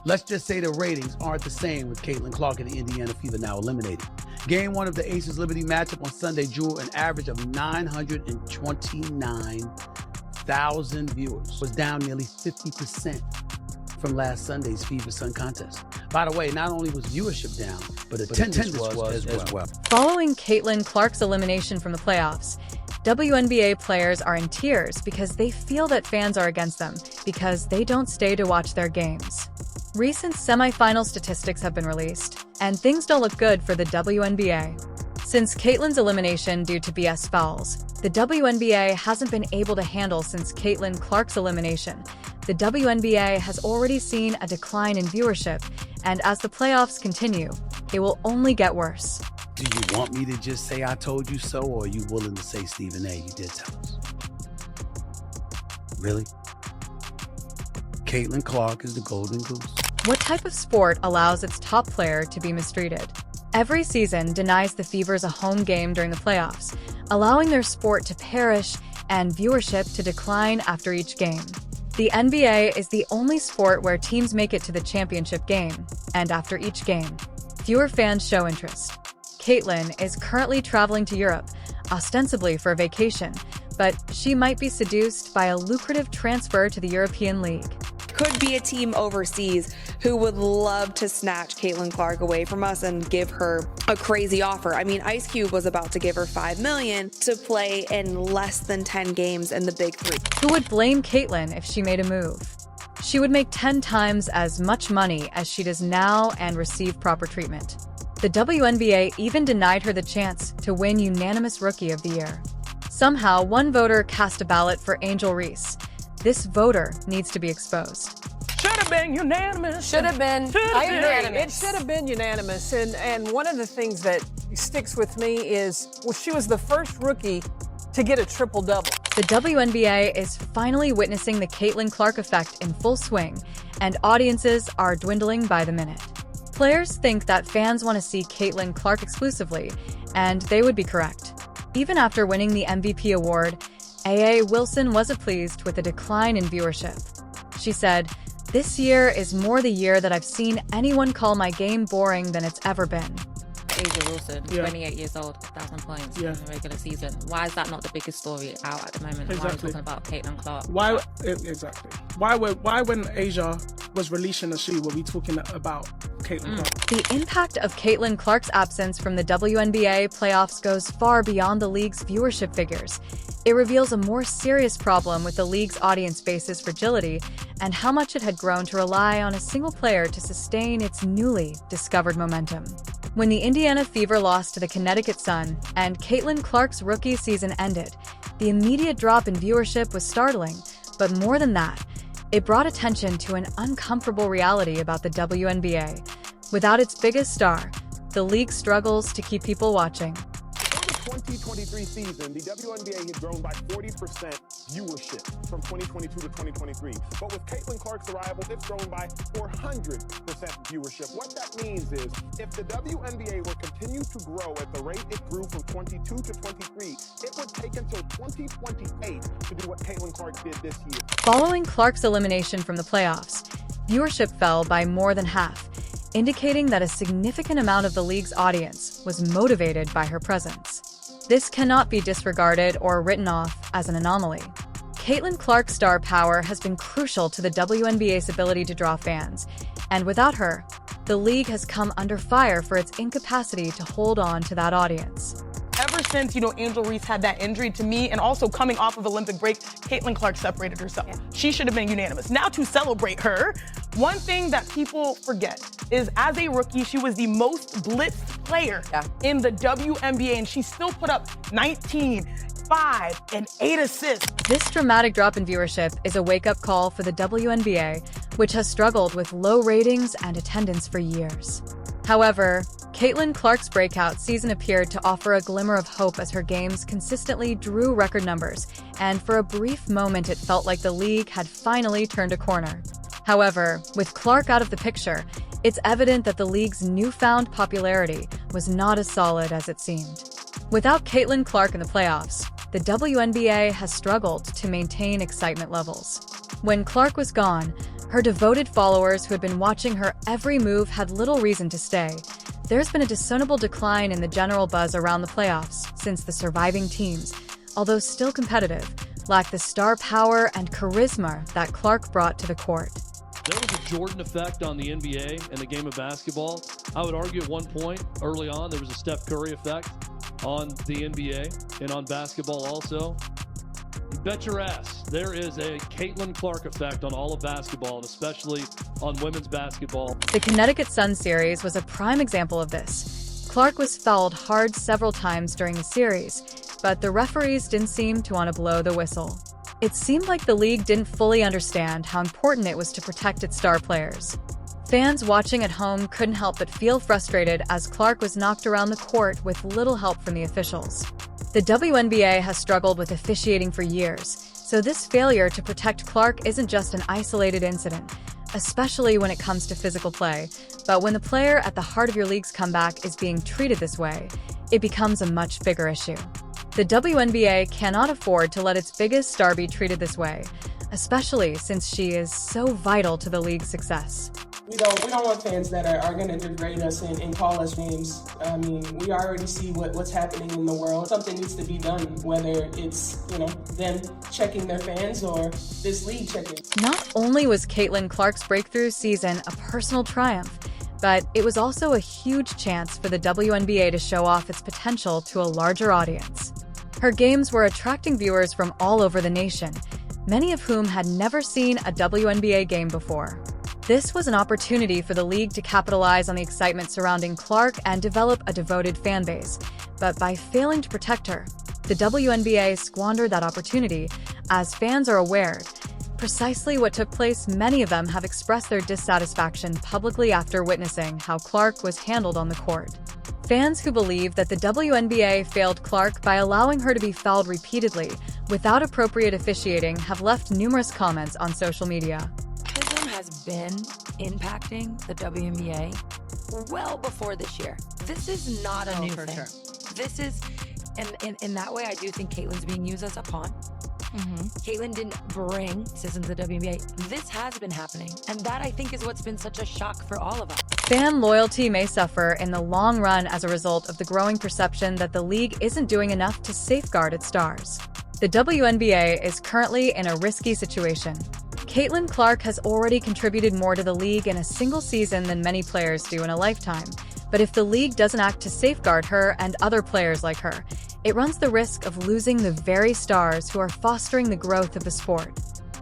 Let's just say the ratings aren't the same with Caitlin Clark and the Indiana Fever now eliminated. Game 1 of the Aces Liberty matchup on Sunday drew an average of 929,000 viewers, was down nearly 50% from last Sunday's Fever Sun contest. By the way, not only was viewership down, but attendance was as well. Following Caitlin Clark's elimination from the playoffs, WNBA players are in tears because they feel that fans are against them because they don't stay to watch their games. Recent semifinal statistics have been released, and things don't look good for the WNBA. Since Caitlin's elimination due to BS fouls, the WNBA hasn't been able to handle since Caitlin Clark's elimination. The WNBA has already seen a decline in viewership, and as the playoffs continue, it will only get worse. Do you want me to just say I told you so, or are you willing to say, Stephen A., you did tell us? Really? Caitlin Clark is the golden goose. What type of sport allows its top player to be mistreated? Every season denies the Fevers a home game during the playoffs, allowing their sport to perish and viewership to decline after each game. The NBA is the only sport where teams make it to the championship game, and after each game, fewer fans show interest. Caitlin is currently traveling to Europe, ostensibly for a vacation, but she might be seduced by a lucrative transfer to the European League. Could be a team overseas who would love to snatch Caitlin Clark away from us and give her a crazy offer. I mean, Ice Cube was about to give her $5 million to play in less than 10 games in the Big Three. Who would blame Caitlin if she made a move? She would make 10 times as much money as she does now and receive proper treatment. The WNBA even denied her the chance to win Unanimous Rookie of the Year. Somehow, one voter cast a ballot for Angel Reese. This voter needs to be exposed. Should have been unanimous. Should have been. I agree. Unanimous. It should have been unanimous. And one of the things that sticks with me is, well, she was the first rookie to get a triple-double. The WNBA is finally witnessing the Caitlin Clark effect in full swing, and audiences are dwindling by the minute. Players think that fans want to see Caitlin Clark exclusively, and they would be correct. Even after winning the MVP award, A.A. Wilson wasn't pleased with the decline in viewership. She said, "This year is more the year that I've seen anyone call my game boring than it's ever been." A'ja Wilson, 28 years old, 1,000 points in the regular season. Why is that not the biggest story out at the moment? Exactly. Why are we talking about Caitlin Clark? Why exactly? Why when A'ja was releasing the shoe, were we talking about Caitlin Clark? The impact of Caitlin Clark's absence from the WNBA playoffs goes far beyond the league's viewership figures. It reveals a more serious problem with the league's audience base's fragility and how much it had grown to rely on a single player to sustain its newly discovered momentum. When the Indiana Fever lost to the Connecticut Sun and Caitlin Clark's rookie season ended, the immediate drop in viewership was startling, but more than that, it brought attention to an uncomfortable reality about the WNBA. Without its biggest star, the league struggles to keep people watching. For the 2023 season, the WNBA has grown by 40% viewership from 2022 to 2023. But with Caitlin Clark's arrival, it's grown by 400% viewership. What that means is, if the WNBA were to continue to grow at the rate it grew from 22 to 23, it would take until 2028 to do what Caitlin Clark did this year. Following Clark's elimination from the playoffs, viewership fell by more than half, indicating that a significant amount of the league's audience was motivated by her presence. This cannot be disregarded or written off as an anomaly. Caitlin Clark's star power has been crucial to the WNBA's ability to draw fans, and without her, the league has come under fire for its incapacity to hold on to that audience. Ever since, Angel Reese had that injury, to me, and also coming off of Olympic break, Caitlin Clark separated herself. Yeah. She should have been unanimous. Now, to celebrate her, one thing that people forget is, as a rookie, she was the most blitzed player in the WNBA, and she still put up 19, 5, and 8 assists. This dramatic drop in viewership is a wake-up call for the WNBA, which has struggled with low ratings and attendance for years. However, Caitlin Clark's breakout season appeared to offer a glimmer of hope as her games consistently drew record numbers, and for a brief moment it felt like the league had finally turned a corner. However, with Clark out of the picture, it's evident that the league's newfound popularity was not as solid as it seemed. Without Caitlin Clark in the playoffs, the WNBA has struggled to maintain excitement levels. When Clark was gone, Her devoted followers who had been watching her every move had little reason to stay. There's been a discernible decline in the general buzz around the playoffs since the surviving teams, although still competitive, lack the star power and charisma that Clark brought to the court. There was a Jordan effect on the NBA and the game of basketball. I would argue at one point early on there was a Steph Curry effect on the NBA and on basketball also. You bet your ass there is a Caitlin Clark effect on all of basketball, and especially on women's basketball. The Connecticut Sun series was a prime example of this. Clark was fouled hard several times during the series, but the referees didn't seem to want to blow the whistle. It seemed like the league didn't fully understand how important it was to protect its star players. Fans watching at home couldn't help but feel frustrated as Clark was knocked around the court with little help from the officials. The WNBA has struggled with officiating for years, so this failure to protect Clark isn't just an isolated incident, especially when it comes to physical play. But when the player at the heart of your league's comeback is being treated this way, it becomes a much bigger issue. The WNBA cannot afford to let its biggest star be treated this way, especially since she is so vital to the league's success. We don't want fans that are going to degrade us and call us names. I mean, we already see what's happening in the world. Something needs to be done, whether it's, them checking their fans or this league checking. Not only was Caitlin Clark's breakthrough season a personal triumph, but it was also a huge chance for the WNBA to show off its potential to a larger audience. Her games were attracting viewers from all over the nation, many of whom had never seen a WNBA game before. This was an opportunity for the league to capitalize on the excitement surrounding Clark and develop a devoted fan base. But by failing to protect her, the WNBA squandered that opportunity. As fans are aware, precisely what took place, many of them have expressed their dissatisfaction publicly after witnessing how Clark was handled on the court. Fans who believe that the WNBA failed Clark by allowing her to be fouled repeatedly without appropriate officiating have left numerous comments on social media. Has been impacting the WNBA well before this year. This is not a new thing. Sure. This is, and in that way, I do think Caitlin's being used as a pawn. Caitlin didn't bring citizens to the WNBA. This has been happening, and that I think is what's been such a shock for all of us. Fan loyalty may suffer in the long run as a result of the growing perception that the league isn't doing enough to safeguard its stars. The WNBA is currently in a risky situation. Caitlin Clark has already contributed more to the league in a single season than many players do in a lifetime. But if the league doesn't act to safeguard her and other players like her, it runs the risk of losing the very stars who are fostering the growth of the sport.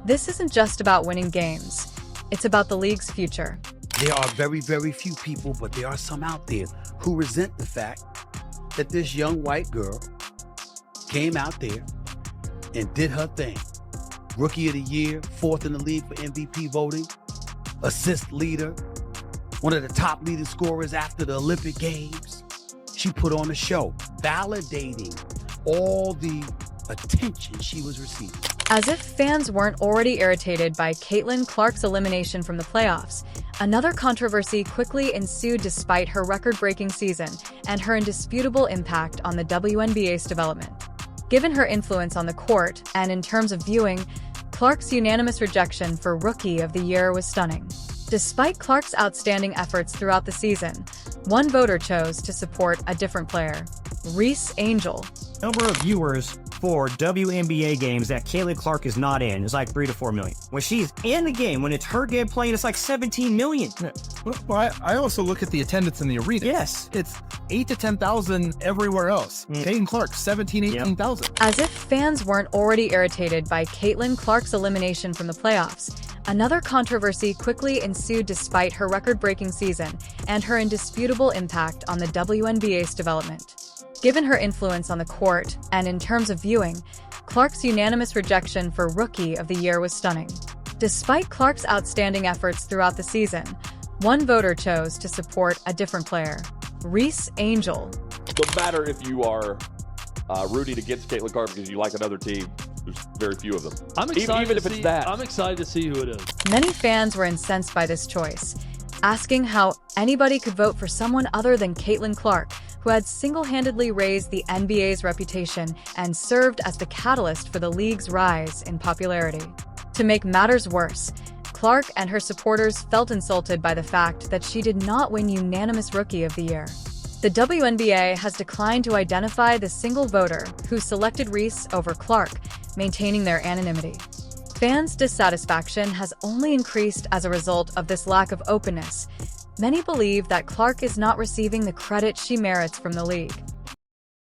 This isn't just about winning games. It's about the league's future. There are very, very few people, but there are some out there who resent the fact that this young white girl came out there and did her thing. Rookie of the Year, 4th in the league for MVP voting, assist leader, one of the top leading scorers after the Olympic Games. She put on a show, validating all the attention she was receiving. As if fans weren't already irritated by Caitlin Clark's elimination from the playoffs, another controversy quickly ensued despite her record-breaking season and her indisputable impact on the WNBA's development. Given her influence on the court and in terms of viewing, Clark's unanimous rejection for Rookie of the Year was stunning. Despite Clark's outstanding efforts throughout the season, one voter chose to support a different player, Reese Angel. Number of viewers for WNBA games that Caitlin Clark is not in is like 3 to 4 million. When she's in the game, when it's her game playing, it's like 17 million. Yeah. Well, I also look at the attendance in the arena. Yes. It's 8 to 10,000 everywhere else. Caitlin Clark, 17, 18,000. As if fans weren't already irritated by Caitlin Clark's elimination from the playoffs, another controversy quickly ensued despite her record-breaking season and her indisputable impact on the WNBA's development. Given her influence on the court and in terms of viewing, Clark's unanimous rejection for Rookie of the Year was stunning. Despite Clark's outstanding efforts throughout the season, one voter chose to support a different player, Reese Angel. No matter if you are rooting against Caitlin Clark because you like another team, there's very few of them. I'm excited even if it's that. I'm excited to see who it is. Many fans were incensed by this choice, asking how anybody could vote for someone other than Caitlin Clark, who had single-handedly raised the NBA's reputation and served as the catalyst for the league's rise in popularity. To make matters worse, Clark and her supporters felt insulted by the fact that she did not win Unanimous Rookie of the Year. The WNBA has declined to identify the single voter who selected Reese over Clark, maintaining their anonymity. Fans' dissatisfaction has only increased as a result of this lack of openness. Many believe that Clark is not receiving the credit she merits from the league.